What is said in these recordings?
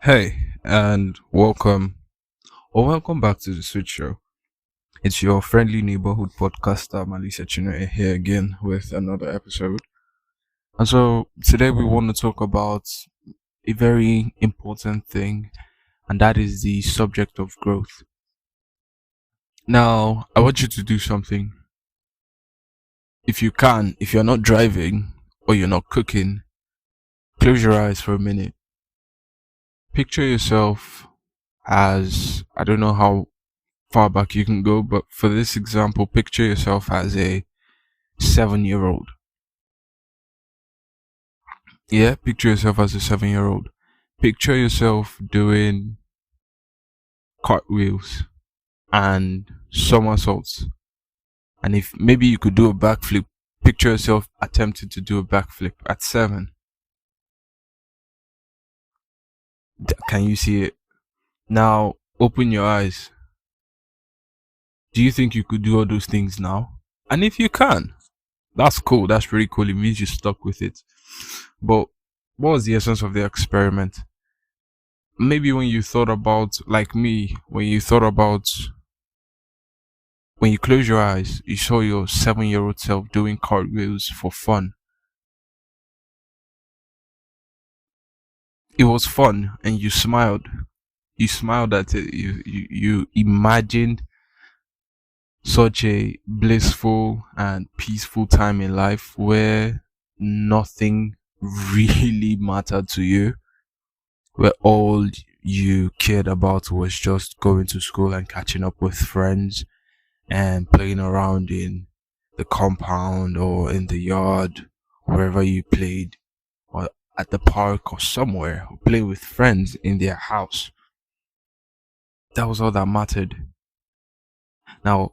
Hey, and welcome back to the Switch Show. It's your friendly neighborhood podcaster, Maliseh Chinonye, here again with another episode. And so today we want to talk about a very important thing, and that is the subject of growth. Now, I want you to do something. If you can, if you're not driving or you're not cooking, close your eyes for a minute. Picture yourself as, I don't know how far back you can go, but for this example, picture yourself as a 7 year old. Yeah, picture yourself as a 7 year old. Picture yourself doing cartwheels and somersaults. And if maybe you could do a backflip, picture yourself attempting to do a backflip at 7. Can you see it? Now, open your eyes. Do you think you could do all those things now? And if you can, that's cool. That's pretty cool. It means you stuck with it. But what was the essence of the experiment? Maybe when you thought about, like me, when you close your eyes, you saw your 7 year old self doing cartwheels for fun. It was fun and you smiled. You smiled at it. You imagined such a blissful and peaceful time in life where nothing really mattered to you, where all you cared about was just going to school and catching up with friends and playing around in the compound or in the yard, wherever you played, or at the park or somewhere, or play with friends in their house. That was all that mattered. Now,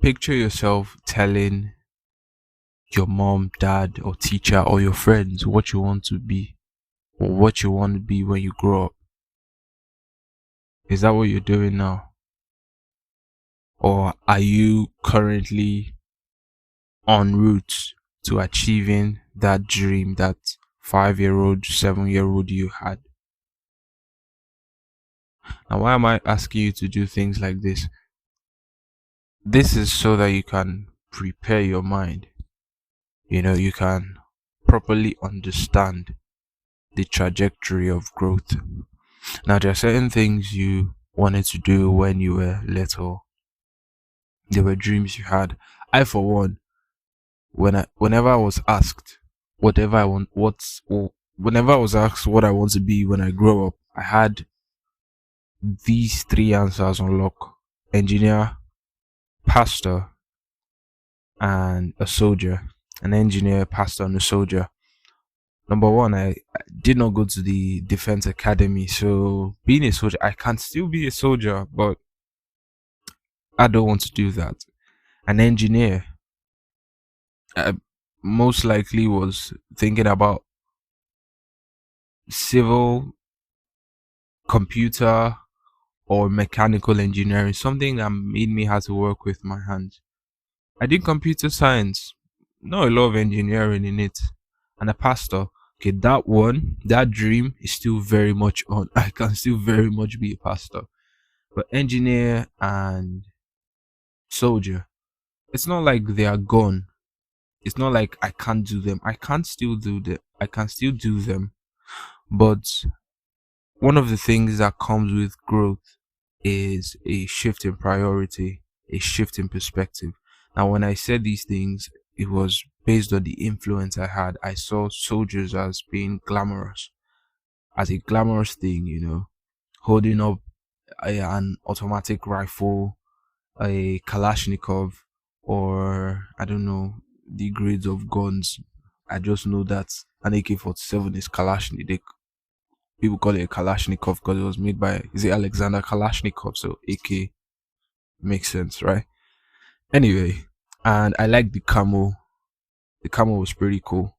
picture yourself telling your mom, dad, or teacher, or your friends what you want to be, or what you want to be when you grow up. Is that what you're doing now? Or are you currently en route to achieving that dream that 5 year old, 7 year old you had? Now, why am I asking you to do things like this? This is so that you can prepare your mind. You can properly understand the trajectory of growth. Now, there are certain things you wanted to do when you were little. There were dreams you had. I, for one, whenever I was asked whatever I want, or whenever I was asked what I want to be when I grow up, I had these three answers on lock: engineer, pastor, and a soldier. An engineer, pastor, and a soldier. Number one, I did not go to the defense academy, so being a soldier, I can still be a soldier, but I don't want to do that. An engineer, I most likely was thinking about civil, computer, or mechanical engineering, something that made me have to work with my hands. I did computer science, not a lot of engineering in it, and a pastor. Okay, that one, that dream is still very much on. I can still very much be a pastor, but engineer and soldier, it's not like they are gone. It's not like I can't do them. I can still do them. I can still do them. But one of the things that comes with growth is a shift in priority, a shift in perspective. Now, when I said these things, it was based on the influence I had. I saw soldiers as being glamorous, as a glamorous thing, holding up an automatic rifle, a Kalashnikov, or I don't know the grades of guns. I just know that an AK-47 is Kalashnikov. People call it a Kalashnikov because it was made by, is it Alexander Kalashnikov? So AK makes sense, right? Anyway, and I like the camo. The camo was pretty cool.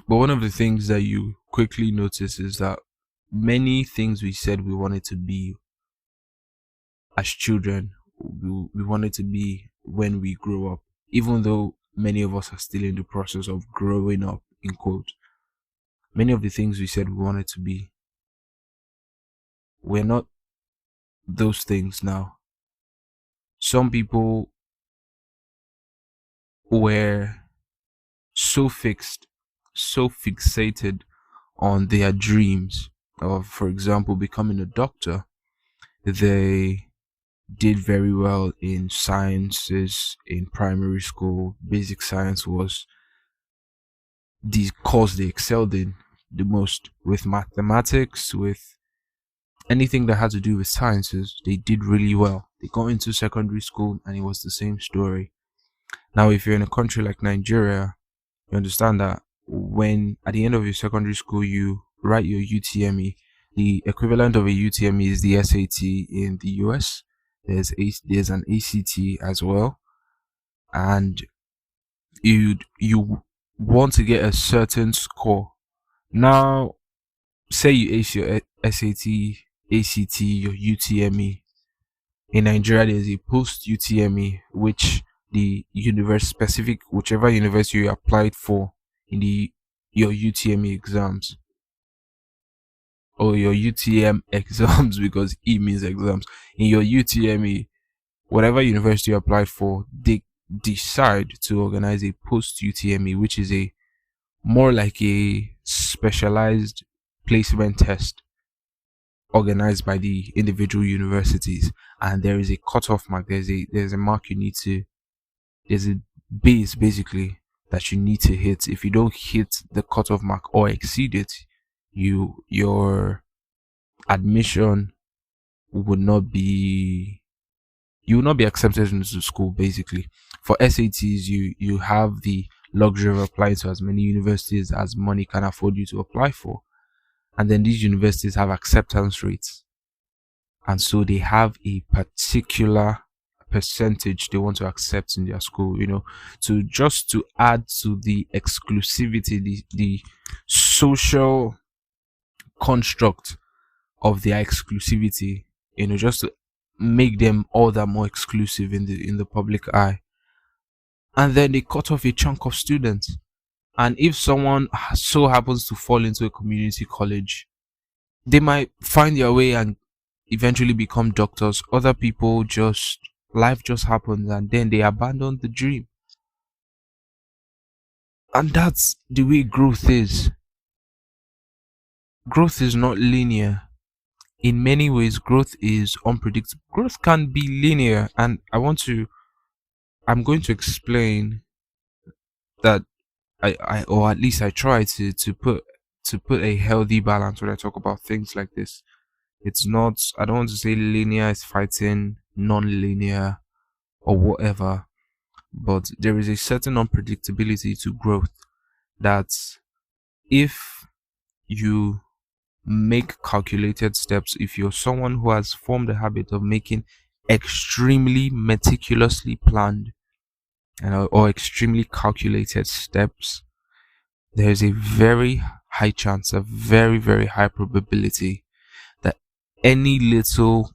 But one of the things that you quickly notice is that many things we said we wanted to be as children, we wanted to be when we grow up, even though many of us are still in the process of growing up, in quote. Many of the things we said we wanted to be, We're not those things now. Some people were so fixed, so fixated on their dreams of, for example, becoming a doctor. They did very well in sciences in primary school. Basic science was the course they excelled in the most. With mathematics, with anything that had to do with sciences, they did really well. They got into secondary school and it was the same story. Now, if you're in a country like Nigeria, you understand that when at the end of your secondary school you write your UTME, the equivalent of a UTME is the SAT in the US. There's an ACT as well, and you want to get a certain score. Now, say you ace your SAT, ACT, your UTME. In Nigeria, there's a post UTME, which the universe specific, whichever university you applied for in the your UTME exams or your UTM exams, because E means exams. In your UTME, whatever university you applied for, they decide to organize a post UTME, which is a more like a specialized placement test organized by the individual universities, and there is a cutoff mark. There's a mark you need to. There's a base basically that you need to hit. If you don't hit the cutoff mark or exceed it, your admission would not be you will not be accepted into school. Basically, for SATs, you have the luxury of applying to as many universities as money can afford you to apply for, and then these universities have acceptance rates, and so they have a particular percentage they want to accept in their school, to just to add to the exclusivity, the social construct of their exclusivity, just to make them all that more exclusive in the public eye. And then they cut off a chunk of students. And if someone so happens to fall into a community college, they might find their way and eventually become doctors. Other people just, life just happens and then they abandon the dream. And that's the way growth is. Growth is not linear. In many ways, growth is unpredictable. Growth can be linear, and I'm going to explain that or at least I try to put a healthy balance when I talk about things like this. It's not, I don't want to say linear is fighting non-linear or whatever, but there is a certain unpredictability to growth that if you make calculated steps, if you're someone who has formed the habit of making extremely meticulously planned or extremely calculated steps, there's a very high chance, a very, very high probability that any little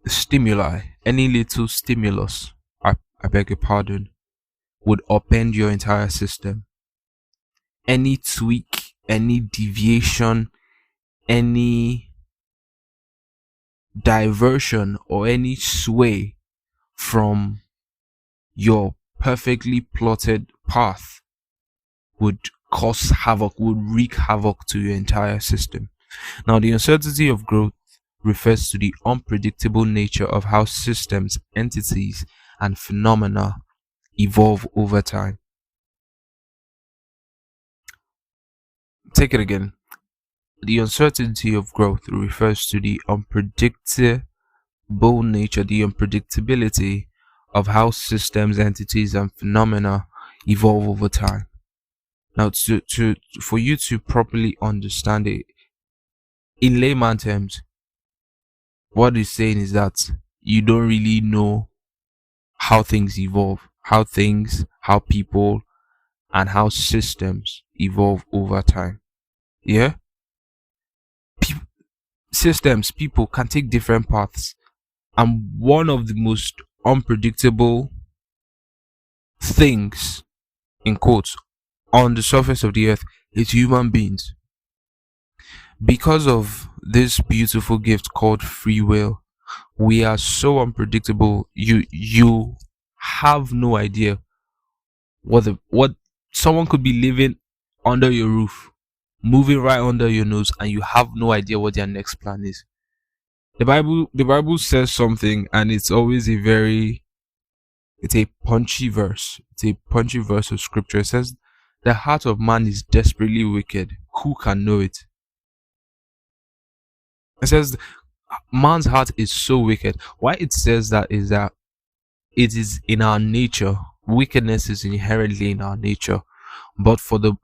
stimuli, any little stimulus, I beg your pardon, would upend your entire system. Any tweak, any deviation, any diversion, or any sway from your perfectly plotted path would cause havoc, would wreak havoc to your entire system. Now, the uncertainty of growth refers to the unpredictable nature of how systems, entities, and phenomena evolve over time. Take it again. The uncertainty of growth refers to the unpredictable nature, the unpredictability of how systems, entities, and phenomena evolve over time. Now, for you to properly understand it in layman terms, what it's saying is that you don't really know how things evolve, how people, and how systems evolve over time. Yeah, systems, people can take different paths, and one of the most unpredictable things, in quotes, on the surface of the earth is human beings. Because of this beautiful gift called free will, we are so unpredictable. You have no idea what someone could be living under your roof, moving right under your nose, and you have no idea what their next plan is. The Bible says something, and it's a punchy verse. It's a punchy verse of scripture. It says, "The heart of man is desperately wicked. Who can know it?" It says man's heart is so wicked. Why it says that is that it is in our nature. Wickedness is inherently in our nature. But for the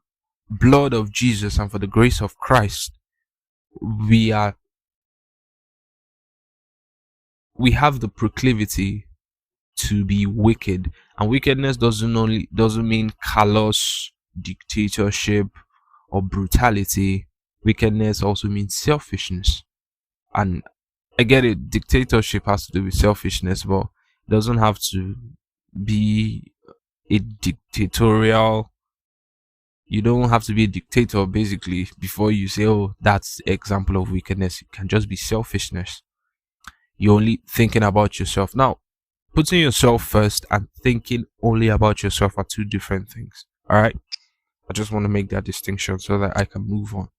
blood of Jesus and for the grace of Christ, we are we have the proclivity to be wicked. And wickedness doesn't mean callous dictatorship or brutality. Wickedness also means selfishness. And I get it, dictatorship has to do with selfishness, but it doesn't have to be a dictatorial. You don't have to be a dictator basically before you say, oh, that's example of wickedness. It can just be selfishness. You're only thinking about yourself. Now, putting yourself first and thinking only about yourself are two different things. All right. I just want to make that distinction so that I can move on.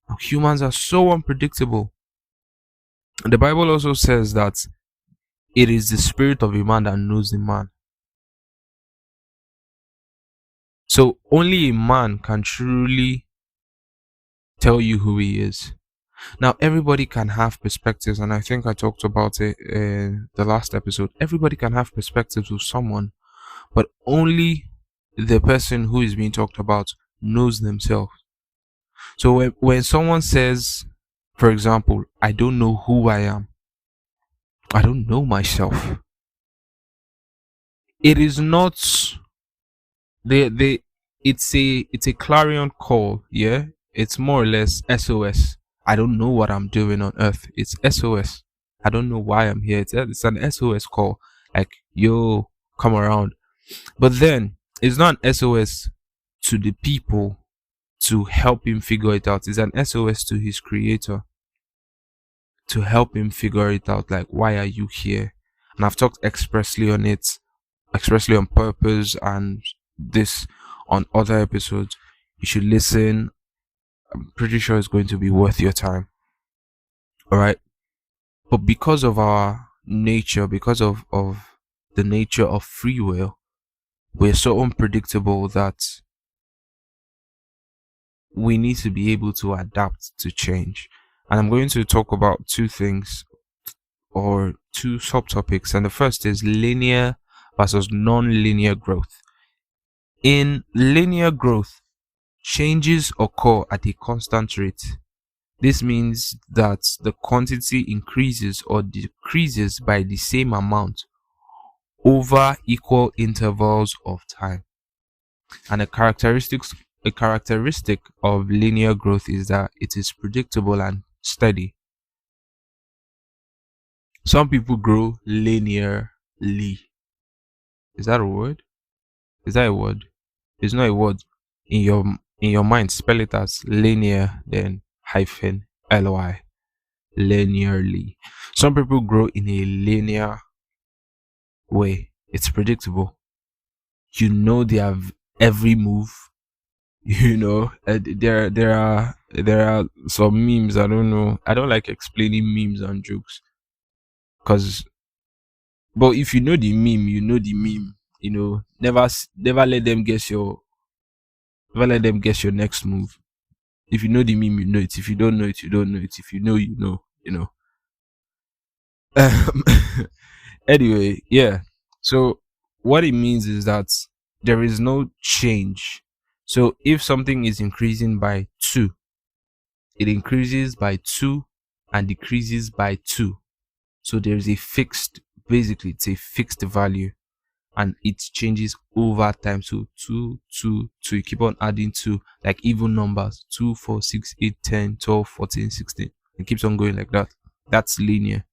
Now, humans are so unpredictable. The Bible also says that it is the spirit of a man that knows the man. So only a man can truly tell you who he is. Now, everybody can have perspectives, and I think I talked about it in the last episode. Everybody can have perspectives with someone, but only the person who is being talked about knows themselves. So when someone says, for example, I don't know who I am, I don't know myself, it is not they it's a clarion call. Yeah, it's more or less SOS. I don't know what I'm doing on earth. It's SOS. I don't know why I'm here. It's an SOS call, like, yo, come around. But then it's not an SOS to the people to help him figure it out. It's an SOS to his creator to help him figure it out, like, why are you here? And I've talked expressly on it, expressly on purpose, and this on other episodes. You should listen. I'm pretty sure it's going to be worth your time. All right. But because of our nature, because of the nature of free will, we're so unpredictable that we need to be able to adapt to change. And I'm going to talk about two things or two subtopics. And the first is linear versus non-linear growth. In linear growth, changes occur at a constant rate. This means that the quantity increases or decreases by the same amount over equal intervals of time. And a characteristic of linear growth is that it is predictable and steady. Some people grow linearly. Is that a word? Is that a word? It's not a word. In your mind, spell it as linear, then hyphen ly. Linearly. Some people grow in a linear way. It's predictable. You know their every move. There are some memes. I don't know. I don't like explaining memes and jokes, cause but if you know the meme, you know the meme. Never let them guess your next move. If you know the meme, you know it. If you don't know it, you don't know it. If you know, you know. Um, anyway, yeah. So what it means is that there is no change. So if something is increasing by 2, it increases by 2 and decreases by 2. So there is basically it's a fixed value, and it changes over time. So 2, 2, 2, you keep on adding 2, like even numbers: 2, 4, 6, 8, 10, 12, 14, 16. It keeps on going like that. That's linear.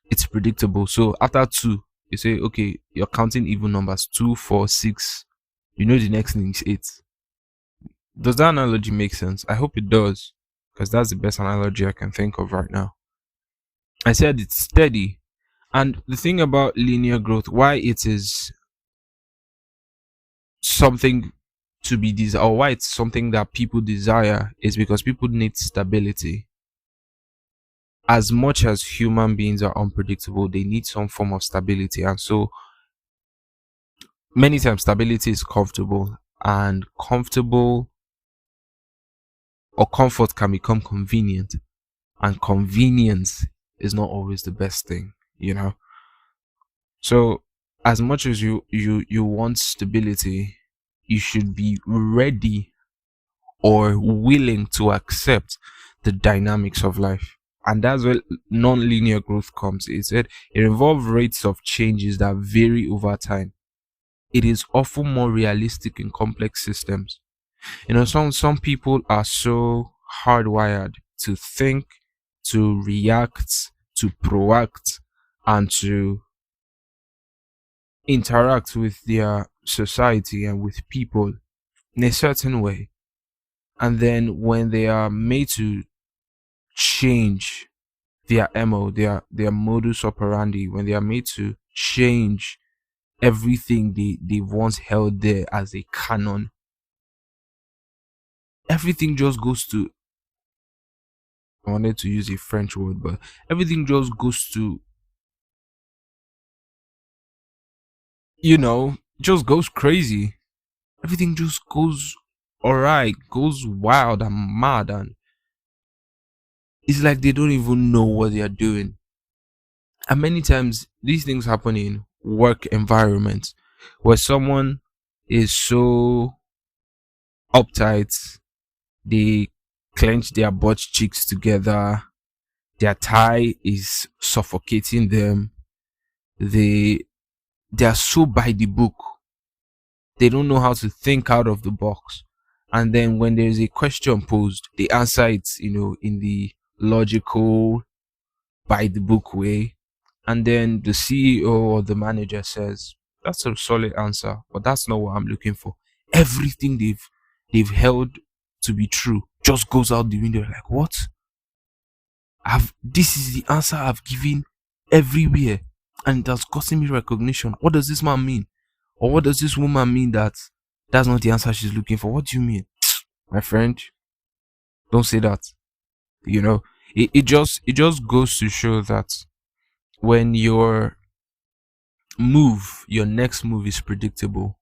It's predictable. So after 2, you say, okay, you're counting even numbers: 2, 4, 6. You know the next thing is 8. Does that analogy make sense? I hope it does, because that's the best analogy I can think of right now. I said it's steady. And the thing about linear growth, why it is something to be desired, or why it's something that people desire, is because people need stability. As much as human beings are unpredictable, they need some form of stability. And so many times stability is comfortable, and comfortable or comfort can become convenient, and convenience is not always the best thing, you know. So as much as you want stability, you should be ready or willing to accept the dynamics of life. And that's where non-linear growth comes. It said it involves rates of changes that vary over time. It is often more realistic in complex systems. You know, some people are so hardwired to think, to react, to proact, and to interact with their society and with people in a certain way. And then when they are made to change their MO, their modus operandi, when they are made to change everything they once held there as a canon, everything just goes to, I wanted to use a French word, but everything just goes to, just goes crazy. Everything just goes alright, goes wild and mad, and it's like they don't even know what they are doing. And many times these things happen in work environments where someone is so uptight, they clench their butt cheeks together, their tie is suffocating them, they are so by the book, they don't know how to think out of the box. And then when there is a question posed, they answer it, in the logical, by the book way. And then the CEO or the manager says, "That's a solid answer, but that's not what I'm looking for." Everything they've held to be true just goes out the window. Like, what? This is the answer I've given everywhere, and it has gotten me recognition. What does this man mean? Or what does this woman mean that that's not the answer she's looking for? What do you mean? My friend, don't say that. It just goes to show that when your next move is predictable,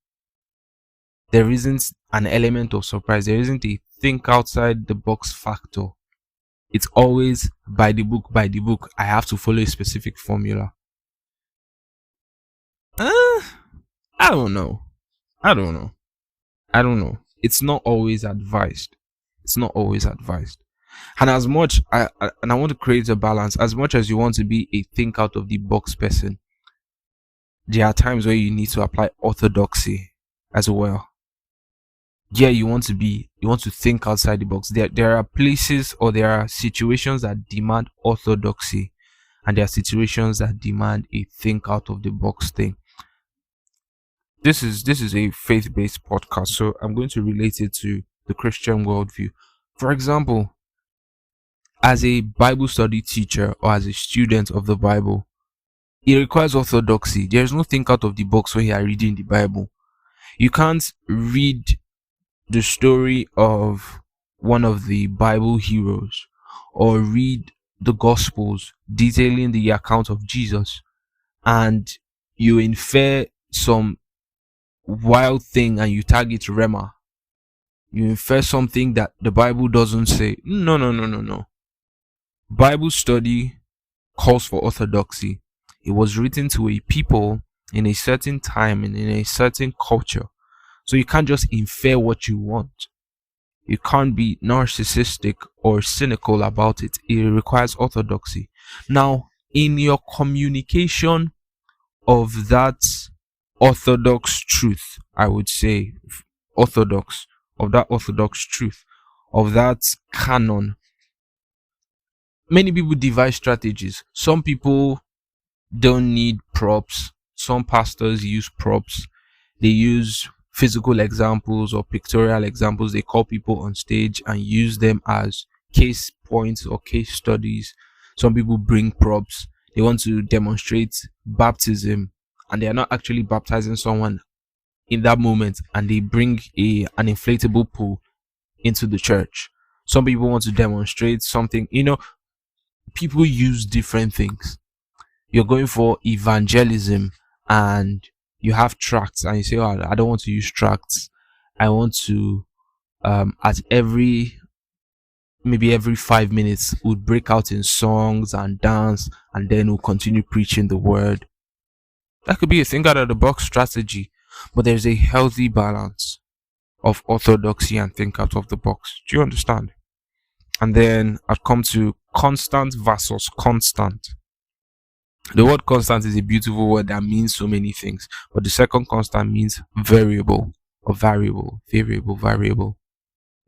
there isn't an element of surprise. There isn't a think outside the box factor. It's always by the book, by the book. I have to follow a specific formula. Uh, I don't know. I don't know. I don't know. It's not always advised. It's not always advised. And as much I want to create a balance. As much as you want to be a think out of the box person, there are times where you need to apply orthodoxy as well. Yeah, you want to think outside the box. There are places, or there are situations that demand orthodoxy, and there are situations that demand a think out of the box thing. This is a faith-based podcast, so I'm going to relate it to the Christian worldview. For example, as a Bible study teacher or as a student of the Bible, it requires orthodoxy. There is no think out of the box when you are reading the Bible. You can't read the story of one of the Bible heroes, or read the Gospels detailing the account of Jesus, and you infer some wild thing and you tag it Rema. You infer something that the Bible doesn't say. No, no, no, no, no. Bible study calls for orthodoxy. It was written to a people in a certain time and in a certain culture. So you can't just infer what you want. You can't be narcissistic or cynical about it. It requires orthodoxy. Now, in your communication of that orthodox truth, I would say, of that orthodox truth, of that canon, many people devise strategies. Some people don't need props. Some pastors use props. They use physical examples or pictorial examples. They call people on stage and use them as case points or case studies. Some people bring props. They want to demonstrate baptism, and they are not actually baptizing someone in that moment, and they bring an inflatable pool into the church. Some people want to demonstrate something. People use different things. You're going for evangelism, and you have tracts, and you say, "Oh, I don't want to use tracts. I want to at maybe every 5 minutes would break out in songs and dance, and then we'll continue preaching the word." That could be a think out of the box strategy, but there's a healthy balance of orthodoxy and think out of the box. Do you understand? And then I'd come to constant versus constant. The word constant is a beautiful word that means so many things, but the second constant means variable or variable,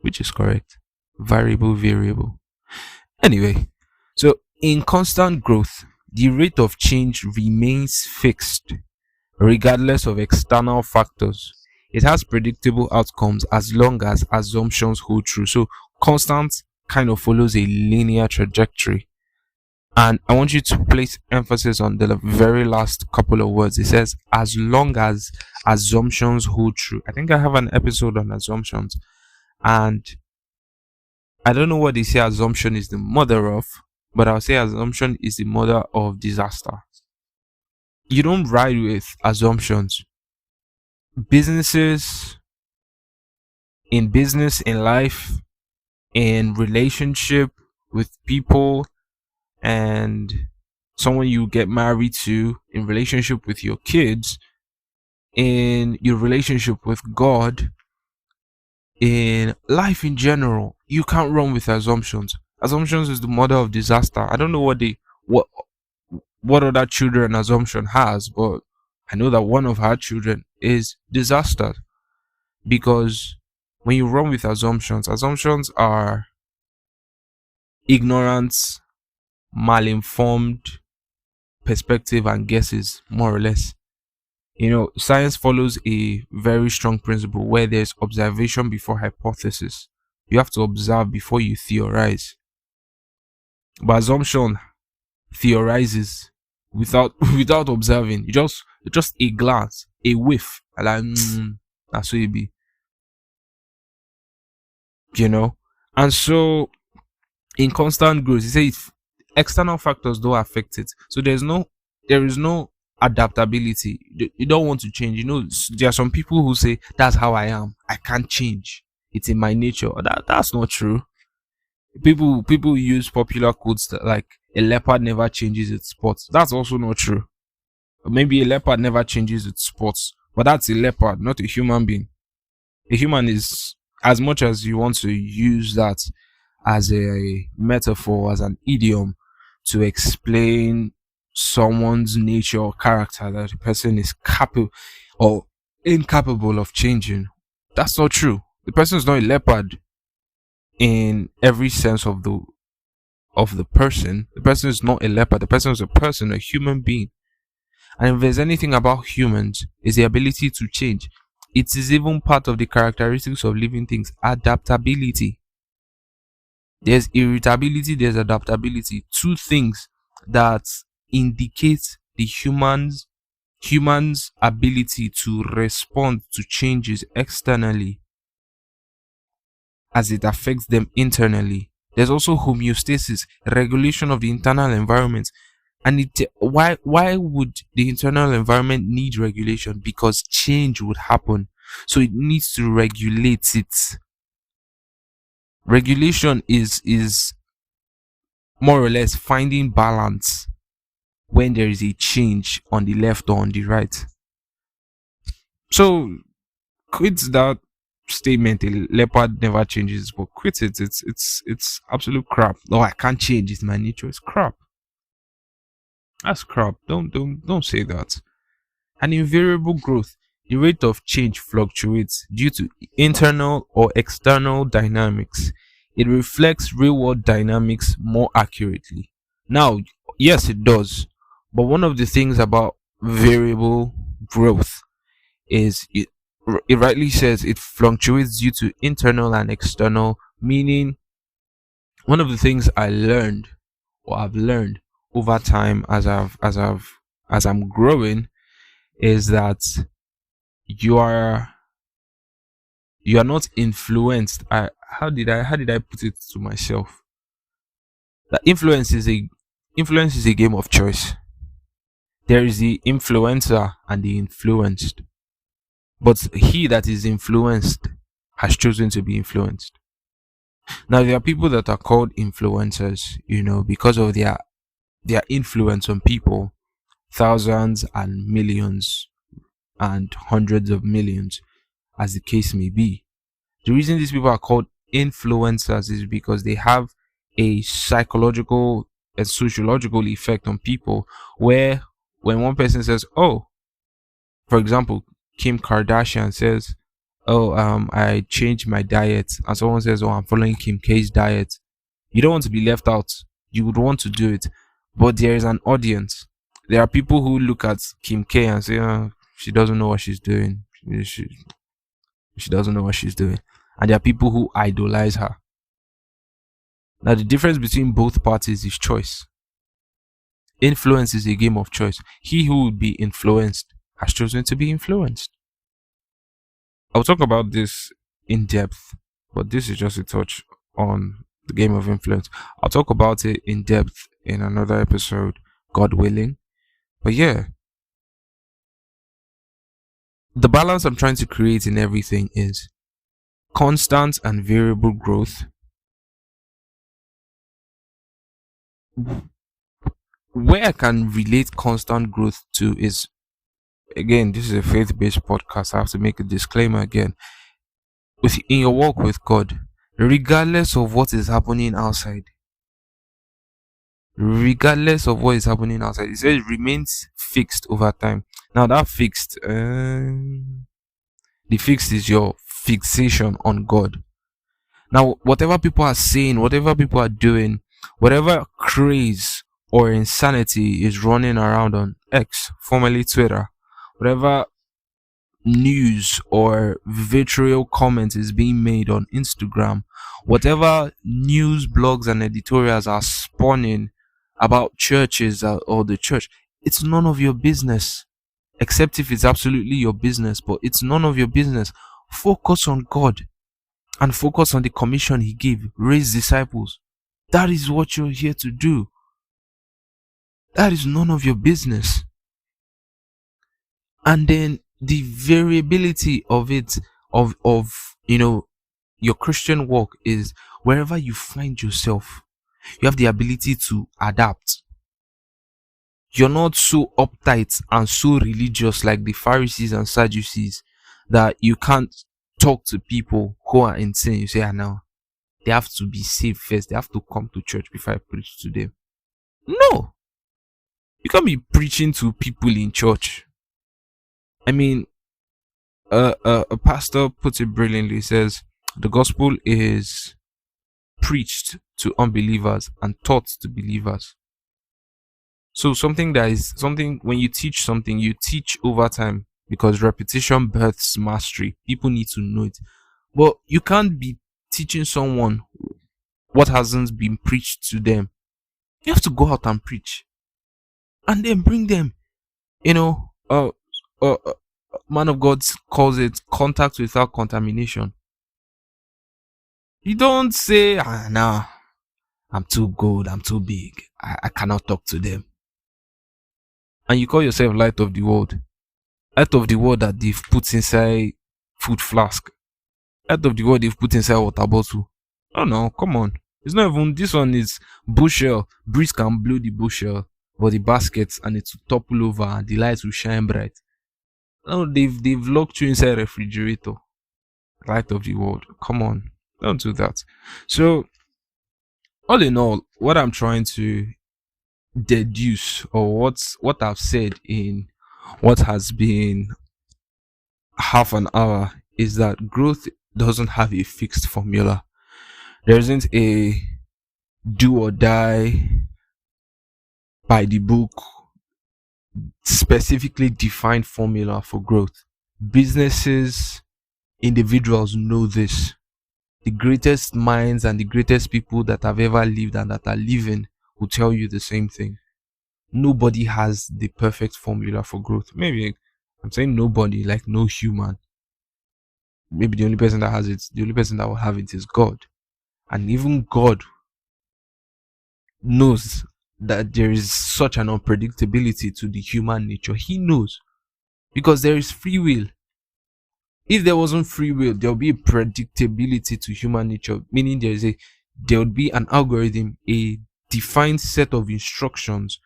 which is correct. Variable. Anyway, so in constant growth, the rate of change remains fixed regardless of external factors. It has predictable outcomes as long as assumptions hold true. So constant kind of follows a linear trajectory. And I want you to place emphasis on the very last couple of words. It says, as long as assumptions hold true. I think I have an episode on assumptions. And I don't know what they say assumption is the mother of, but I'll say assumption is the mother of disaster. You don't ride with assumptions. In business, in life, in relationship with people, and someone you get married to, in relationship with your kids, in your relationship with God, in life in general, you can't run with assumptions. Assumptions is the mother of disaster. I don't know what other children assumption has, but I know that one of her children is disaster, because when you run with assumptions are ignorance, malinformed perspective and guesses, more or less. Science follows a very strong principle where there's observation before hypothesis. You have to observe before you theorize. But assumption theorizes without without observing. Just a glance, a whiff, and like that's what it be. And so in constant growth, you say external factors don't affect it. So there is no adaptability. You don't want to change. There are some people who say that's how I am. I can't change. It's in my nature. That's not true. People use popular quotes like a leopard never changes its spots. That's also not true. Or maybe a leopard never changes its spots, but that's a leopard, not a human being. A human is, as much as you want to use that as a metaphor, as an idiom to explain someone's nature or character, that the person is capable or incapable of changing. That's not true. The person is not a leopard in every sense of the person. The person is not a leopard. The person is a human being. And if there's anything about humans, is the ability to change. It is even part of the characteristics of living things. Adaptability. There's irritability, there's adaptability. Two things that indicate the humans ability to respond to changes externally as it affects them internally. There's also homeostasis, regulation of the internal environment. And why would the internal environment need regulation? Because change would happen. So it needs to regulate it. Regulation is more or less finding balance when there is a change on the left or on the right. So quit that statement, a leopard never changes, but quit it. It's absolute crap. No, I can't change, it's my nature. It's crap. That's crap. Don't say that. And in variable growth, the rate of change fluctuates due to internal or external dynamics. It reflects real world dynamics more accurately. Now, yes, it does. But one of the things about variable growth is it rightly says it fluctuates due to internal and external, meaning One of the things I learned or I've learned over time as I'm growing is that you are you are not influenced. How did I put it to myself? That influence is a game of choice. There is the influencer and the influenced. But he that is influenced has chosen to be influenced. Now there are people that are called influencers, because of their influence on people, thousands and millions and hundreds of millions, as the case may be. The reason these people are called influencers is because they have a psychological and sociological effect on people, where when one person says, "Oh," for example, Kim Kardashian says, "Oh, I changed my diet," and someone says, "Oh, I'm following Kim K's diet," you don't want to be left out. You would want to do it, but there is an audience. There are people who look at Kim K and say, "Oh, she doesn't know what she's doing. She doesn't know what she's doing," and there are people who idolize her. Now, the difference between both parties is choice. Influence is a game of choice. He who would be influenced has chosen to be influenced. I'll talk about this in depth, but this is just a touch on the game of influence. I'll talk about it in depth in another episode, God willing. But yeah, the balance I'm trying to create in everything is constant and variable growth. Where I can relate constant growth to is, again, this is a faith-based podcast. I have to make a disclaimer again. In your walk with God, regardless of what is happening outside, it says remains fixed over time. Now that fixed, the fixed is your fixation on God. Now, whatever people are saying, whatever people are doing, whatever craze or insanity is running around on X, formerly Twitter, whatever news or vitriol comment is being made on Instagram, whatever news blogs and editorials are spawning about churches or the church, it's none of your business, except if it's absolutely your business, but it's none of your business. Focus on God and focus on the commission He gave: raise disciples. That is what you're here to do. That is none of your business. And then the variability of it, of your Christian walk, is wherever you find yourself, you have the ability to adapt. You're not so uptight and so religious like the Pharisees and Sadducees that you can't talk to people who are insane. You say, "I know they have to be saved first. They have to come to church before I preach to them." No, you can't be preaching to people in church. I mean, a pastor puts it brilliantly. He says, "The gospel is preached to unbelievers and taught to believers." So when you teach something, you teach over time, because repetition births mastery. People need to know it. But you can't be teaching someone what hasn't been preached to them. You have to go out and preach, and then bring them. Man of God calls it contact without contamination. You don't say, "Nah, I'm too good, I'm too big, I cannot talk to them." And you call yourself light of the world. Light of the world that they've put inside food flask. Light of the world they've put inside water bottle. Oh no, come on. It's not even, this one is bushel. Breeze can blow the bushel, but the basket, and it will topple over and the light will shine bright. No, they've locked you inside a refrigerator. Light of the world. Come on. Don't do that. So, all in all, what I'm trying to deduce, or what I've said in what has been half an hour, is that growth doesn't have a fixed formula. There isn't a do or die by the book specifically defined formula for growth. Businesses, individuals know this. The greatest minds and the greatest people that have ever lived and that are living will tell you the same thing. Nobody has the perfect formula for growth. Maybe I'm saying nobody, like no human. Maybe the only person that has it, the only person that will have it is God. And even God knows that there is such an unpredictability to the human nature. He knows because there is free will. If there wasn't free will, there would be a predictability to human nature, meaning there would be an algorithm, a defined set of instructions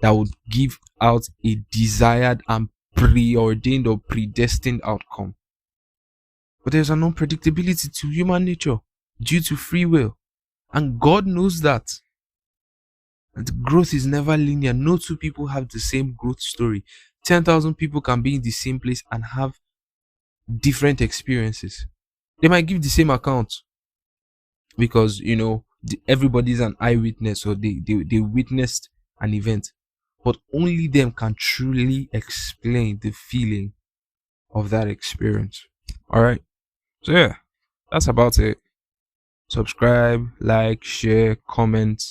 that would give out a desired and preordained or predestined outcome. But there's an unpredictability to human nature due to free will. And God knows that. And growth is never linear. No two people have the same growth story. 10,000 people can be in the same place and have different experiences. They might give the same account because, everybody's an eyewitness, or they witnessed an event. But only them can truly explain the feeling of that experience. Alright. So yeah, that's about it. Subscribe, like, share, comment.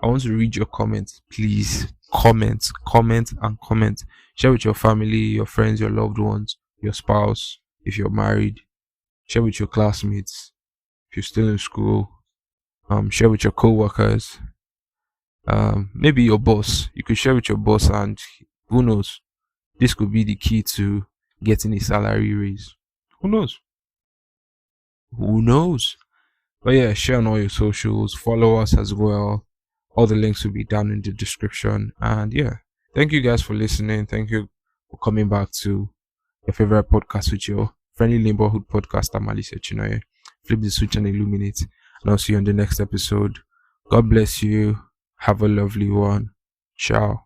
I want to read your comments. Please comment, and comment. Share with your family, your friends, your loved ones, your spouse, if you're married. Share with your classmates if you're still in school. Share with your co-workers. Maybe your boss. You could share with your boss, and who knows? This could be the key to getting a salary raise. Who knows? Who knows? But yeah, share on all your socials. Follow us as well. All the links will be down in the description. And yeah, thank you guys for listening. Thank you for coming back to your favorite podcast with your friendly neighborhood podcaster, Maliseh Chinonye. Flip the switch and illuminate. And I'll see you on the next episode. God bless you. Have a lovely one. Ciao.